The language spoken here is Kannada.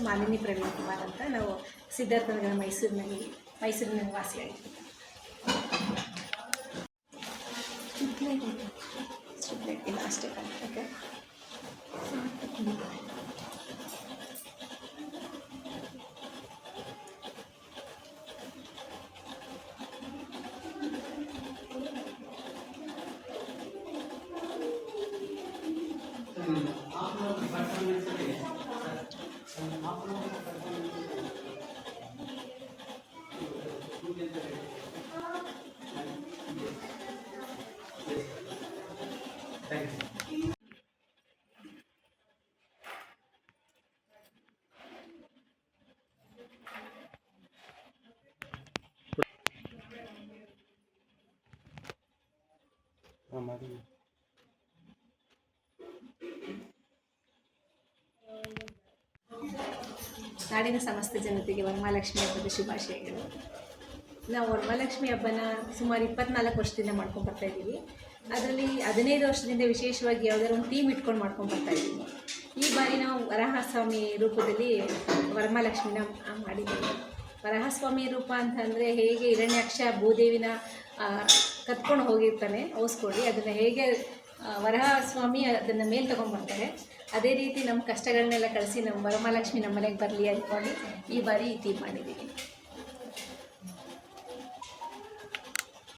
ಮಾಲಿನಿ ಪ್ರವೀಣ್ ಕುಮಾರ್ ಅಂತ. ನಾವು ಸಿದ್ಧಾರ್ಥನಗರ ಮೈಸೂರಿನ ವಾಸಿಯಾಗಿದ್ದೀವಿ. ಇಲ್ಲ ಅಷ್ಟೇ ಓಕೆ. ನಾಡಿನ ಸಮಸ್ತ ಜನತೆಗೆ ವರಮಹಾಲಕ್ಷ್ಮಿ ಹಬ್ಬದ ಶುಭಾಶಯಗಳು. ನಾವು ವರಮಹಾಲಕ್ಷ್ಮಿ ಹಬ್ಬನ ಸುಮಾರು 24 ವರ್ಷದಿಂದ ಮಾಡ್ಕೊಂಡು ಬರ್ತಾಯಿದ್ದೀವಿ. ಅದರಲ್ಲಿ 15 ವರ್ಷದಿಂದ ವಿಶೇಷವಾಗಿ ಯಾವುದಾದ್ರು ಒಂದು ಥೀಮ್ ಇಟ್ಕೊಂಡು ಮಾಡ್ಕೊಂಡು ಬರ್ತಾಯಿದ್ದೀವಿ. ಈ ಬಾರಿ ನಾವು ವರಹಸ್ವಾಮಿ ರೂಪದಲ್ಲಿ ವರಮಹಾಲಕ್ಷ್ಮಿನ ಮಾಡಿದ್ದೀವಿ. ವರಹಸ್ವಾಮಿ ರೂಪ ಅಂತಂದರೆ ಹೇಗೆ ಹಿರಣ್ಯಾಕ್ಷ ಭೂದೇವಿನ ಕತ್ಕೊಂಡು ಹೋಗಿರ್ತಾನೆ ಔಸ್ಕೊಳ್ಳಿ, ಅದನ್ನು ಹೇಗೆ ವರಹಸ್ವಾಮಿ ಅದನ್ನು ಮೇಲೆ ತೊಗೊಂಡ್ಬರ್ತಾರೆ, ಅದೇ ರೀತಿ ನಮ್ಮ ಕಷ್ಟಗಳನ್ನೆಲ್ಲ ಕಳಿಸಿ ನಮ್ಮ ವರಮಹಾಲಕ್ಷ್ಮಿ ನಮ್ಮ ಮನೆಗೆ ಬರಲಿ ಅಂದ್ಕೊಂಡು ಈ ಬಾರಿ ಈ ಥೀಮ್ ಮಾಡಿದ್ದೀವಿ.